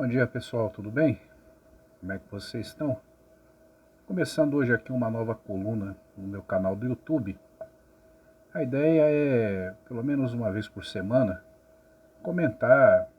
Bom dia, pessoal, tudo bem? Como é que vocês estão? Começando hoje aqui uma nova coluna no meu canal do YouTube. A ideia é, pelo menos uma vez por semana, comentar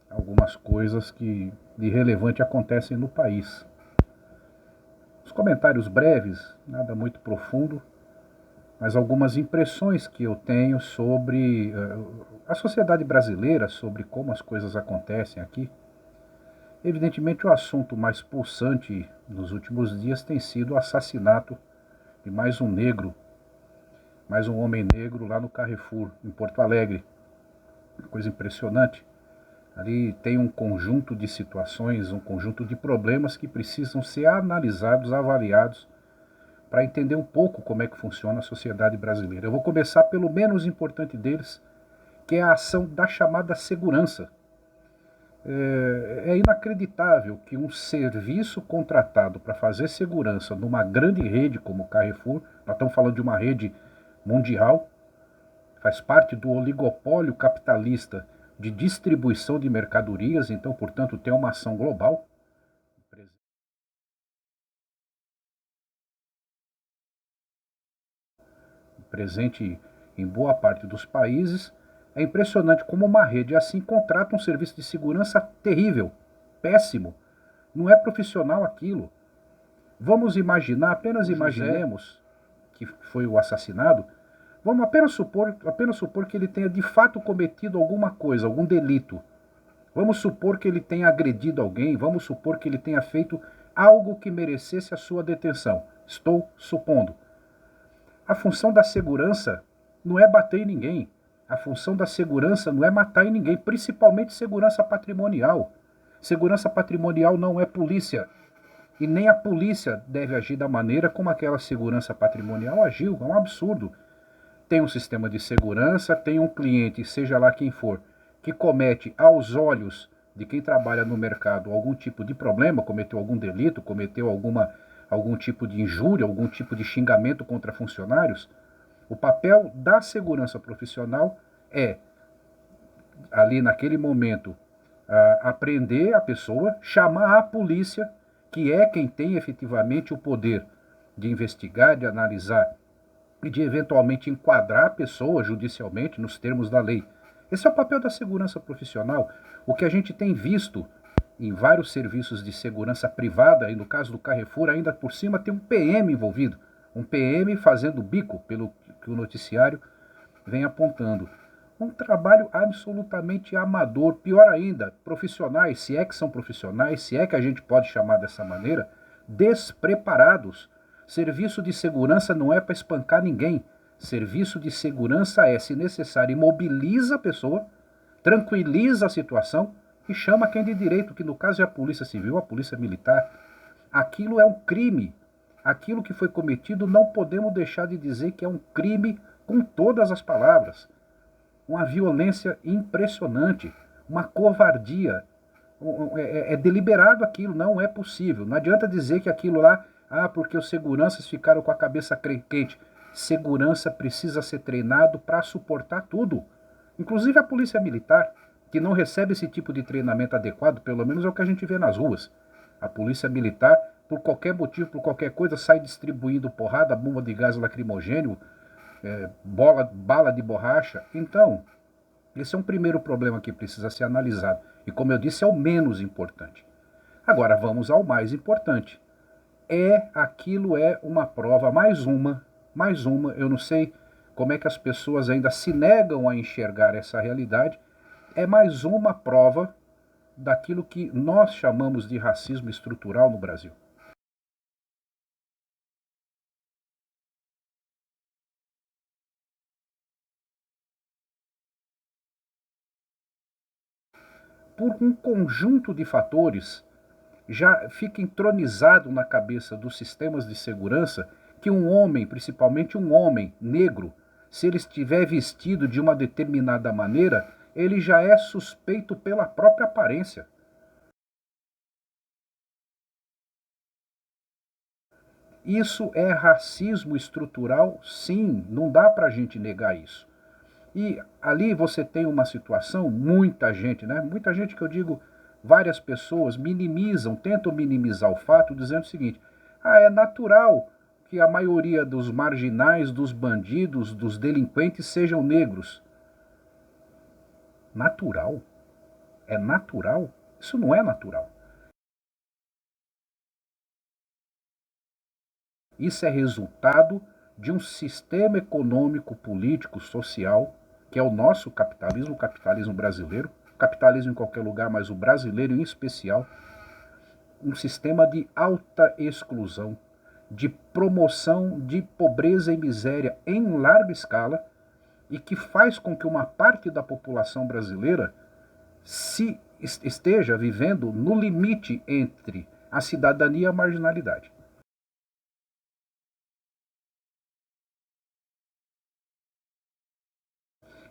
algumas coisas que de relevante acontecem no país. Os comentários breves, nada muito profundo, mas algumas impressões que eu tenho sobre a sociedade brasileira, sobre como as coisas acontecem aqui. Evidentemente, o assunto mais pulsante nos últimos dias tem sido o assassinato de mais um negro, mais um homem negro lá no Carrefour, em Porto Alegre. Uma coisa impressionante. Ali tem um conjunto de situações, um conjunto de problemas que precisam ser analisados, avaliados, para entender um pouco como é que funciona a sociedade brasileira. Eu vou começar pelo menos importante deles, que é a ação da chamada segurança. É inacreditável que um serviço contratado para fazer segurança numa grande rede como o Carrefour, nós estamos falando de uma rede mundial, faz parte do oligopólio capitalista de distribuição de mercadorias, então, portanto, tem uma ação global. Presente em boa parte dos países. É impressionante como uma rede assim contrata um serviço de segurança terrível, péssimo. Não é profissional aquilo. Vamos imaginar, apenas imaginemos que foi o assassinado. Vamos apenas supor que ele tenha de fato cometido alguma coisa, algum delito. Vamos supor que ele tenha agredido alguém, vamos supor que ele tenha feito algo que merecesse a sua detenção. Estou supondo. A função da segurança não é bater em ninguém. A função da segurança não é matar em ninguém, principalmente segurança patrimonial. Segurança patrimonial não é polícia. E nem a polícia deve agir da maneira como aquela segurança patrimonial agiu. É um absurdo. Tem um sistema de segurança, tem um cliente, seja lá quem for, que comete aos olhos de quem trabalha no mercado algum tipo de problema, cometeu algum delito, cometeu algum tipo de injúria, algum tipo de xingamento contra funcionários. O papel da segurança profissional é, ali naquele momento, apreender a pessoa, chamar a polícia, que é quem tem efetivamente o poder de investigar, de analisar e de eventualmente enquadrar a pessoa judicialmente nos termos da lei. Esse é o papel da segurança profissional. O que a gente tem visto em vários serviços de segurança privada, e no caso do Carrefour, ainda por cima tem um PM envolvido. Um PM fazendo bico, pelo que o noticiário vem apontando. Um trabalho absolutamente amador, pior ainda, profissionais, se é que são profissionais, se é que a gente pode chamar dessa maneira, despreparados. Serviço de segurança não é para espancar ninguém. Serviço de segurança é, se necessário, imobiliza a pessoa, tranquiliza a situação e chama quem de direito, que no caso é a polícia civil, a polícia militar. Aquilo é um crime. Aquilo que foi cometido não podemos deixar de dizer que é um crime com todas as palavras. Uma violência impressionante, uma covardia. É deliberado aquilo, não é possível. Não adianta dizer que aquilo lá, porque os seguranças ficaram com a cabeça quente. Segurança precisa ser treinado para suportar tudo. Inclusive a polícia militar, que não recebe esse tipo de treinamento adequado, pelo menos é o que a gente vê nas ruas. A polícia militar, por qualquer motivo, por qualquer coisa, sai distribuindo porrada, bomba de gás lacrimogênio, bala de borracha. Então, esse é um primeiro problema que precisa ser analisado. E como eu disse, é o menos importante. Agora vamos ao mais importante. Aquilo é uma prova, mais uma, eu não sei como é que as pessoas ainda se negam a enxergar essa realidade, é mais uma prova daquilo que nós chamamos de racismo estrutural no Brasil. Por um conjunto de fatores, já fica entronizado na cabeça dos sistemas de segurança que um homem, principalmente um homem negro, se ele estiver vestido de uma determinada maneira, ele já é suspeito pela própria aparência. Isso é racismo estrutural? Sim, não dá para a gente negar isso. E ali você tem uma situação, muita gente, né? Muita gente que eu digo várias pessoas minimizam, tentam minimizar o fato, dizendo o seguinte: é natural que a maioria dos marginais, dos bandidos, dos delinquentes sejam negros. Natural? É natural? Isso não é natural. Isso é resultado de um sistema econômico, político, social, que é o nosso capitalismo, o capitalismo brasileiro, capitalismo em qualquer lugar, mas o brasileiro em especial, um sistema de alta exclusão, de promoção de pobreza e miséria em larga escala, e que faz com que uma parte da população brasileira se esteja vivendo no limite entre a cidadania e a marginalidade.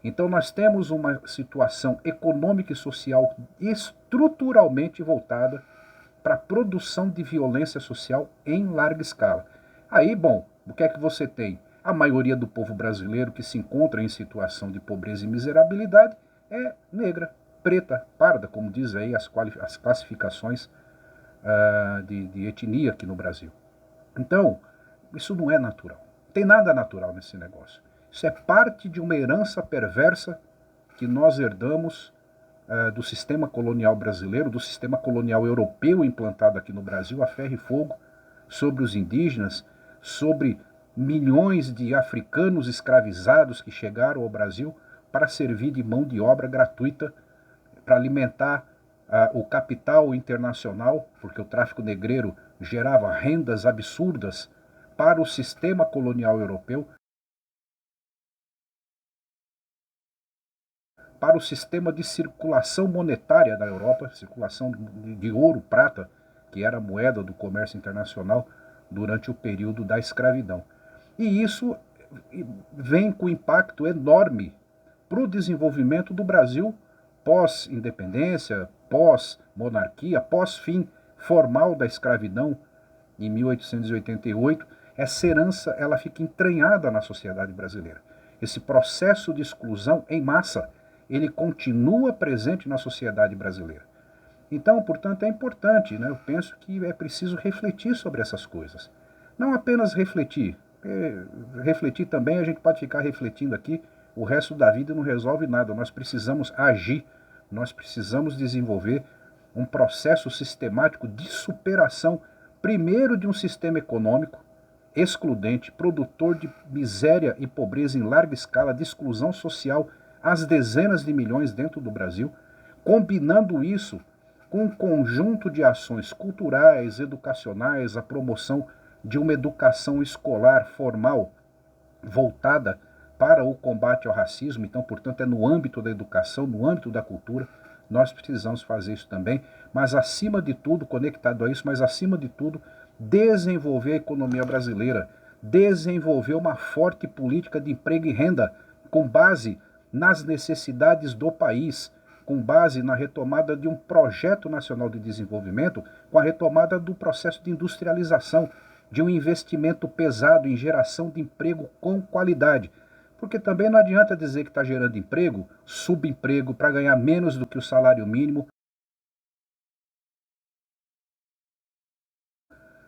Então nós temos uma situação econômica e social estruturalmente voltada para a produção de violência social em larga escala. Aí, bom, o que é que você tem? A maioria do povo brasileiro que se encontra em situação de pobreza e miserabilidade é negra, preta, parda, como diz aí as classificações de etnia aqui no Brasil. Então, isso não é natural. Não tem nada natural nesse negócio. Isso é parte de uma herança perversa que nós herdamos do sistema colonial brasileiro, do sistema colonial europeu implantado aqui no Brasil, a ferro e fogo, sobre os indígenas, sobre milhões de africanos escravizados que chegaram ao Brasil para servir de mão de obra gratuita, para alimentar o capital internacional, porque o tráfico negreiro gerava rendas absurdas para o sistema colonial europeu, para o sistema de circulação monetária da Europa, circulação de ouro, prata, que era a moeda do comércio internacional durante o período da escravidão. E isso vem com impacto enorme para o desenvolvimento do Brasil pós-independência, pós-monarquia, pós-fim formal da escravidão em 1888. Essa herança ela fica entranhada na sociedade brasileira. Esse processo de exclusão em massa, ele continua presente na sociedade brasileira. Então, portanto, é importante, né? Eu penso que é preciso refletir sobre essas coisas. Não apenas refletir. Refletir também, a gente pode ficar refletindo aqui o resto da vida e não resolve nada. Nós precisamos agir, nós precisamos desenvolver um processo sistemático de superação, primeiro de um sistema econômico excludente, produtor de miséria e pobreza em larga escala, de exclusão social às dezenas de milhões dentro do Brasil, combinando isso com um conjunto de ações culturais, educacionais, a promoção de uma educação escolar formal voltada para o combate ao racismo. Então, portanto, é no âmbito da educação, no âmbito da cultura, nós precisamos fazer isso também, mas acima de tudo, conectado a isso, mas acima de tudo, desenvolver a economia brasileira, desenvolver uma forte política de emprego e renda com base nas necessidades do país, com base na retomada de um projeto nacional de desenvolvimento, com a retomada do processo de industrialização, de um investimento pesado em geração de emprego com qualidade. Porque também não adianta dizer que está gerando emprego, subemprego, para ganhar menos do que o salário mínimo.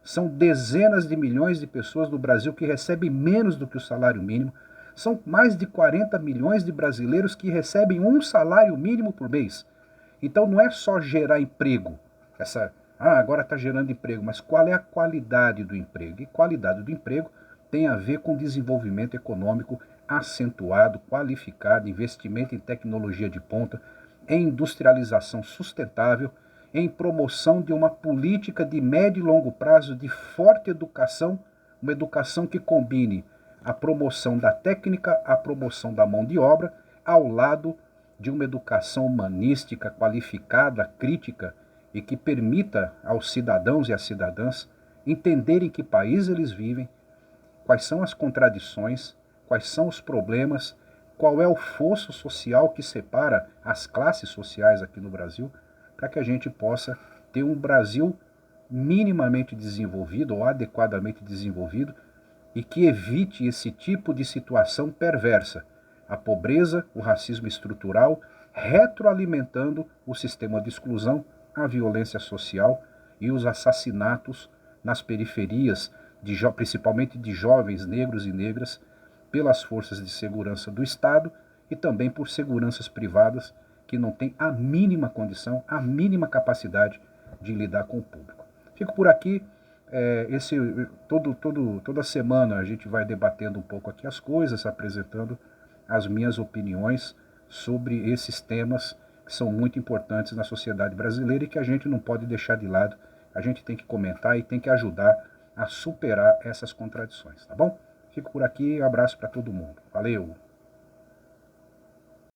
São dezenas de milhões de pessoas no Brasil que recebem menos do que o salário mínimo. São mais de 40 milhões de brasileiros que recebem um salário mínimo por mês. Então não é só gerar emprego. Agora está gerando emprego, mas qual é a qualidade do emprego? E qualidade do emprego tem a ver com desenvolvimento econômico acentuado, qualificado, investimento em tecnologia de ponta, em industrialização sustentável, em promoção de uma política de médio e longo prazo de forte educação, uma educação que combine a promoção da técnica, a promoção da mão de obra, ao lado de uma educação humanística, qualificada, crítica, e que permita aos cidadãos e às cidadãs entenderem que país eles vivem, quais são as contradições, quais são os problemas, qual é o fosso social que separa as classes sociais aqui no Brasil, para que a gente possa ter um Brasil minimamente desenvolvido ou adequadamente desenvolvido e que evite esse tipo de situação perversa, a pobreza, o racismo estrutural, retroalimentando o sistema de exclusão a violência social e os assassinatos nas periferias, principalmente de jovens negros e negras, pelas forças de segurança do Estado e também por seguranças privadas que não têm a mínima condição, a mínima capacidade de lidar com o público. Fico por aqui. Toda semana a gente vai debatendo um pouco aqui as coisas, apresentando as minhas opiniões sobre esses temas que são muito importantes na sociedade brasileira e que a gente não pode deixar de lado. A gente tem que comentar e tem que ajudar a superar essas contradições, tá bom? Fico por aqui, um abraço para todo mundo. Valeu!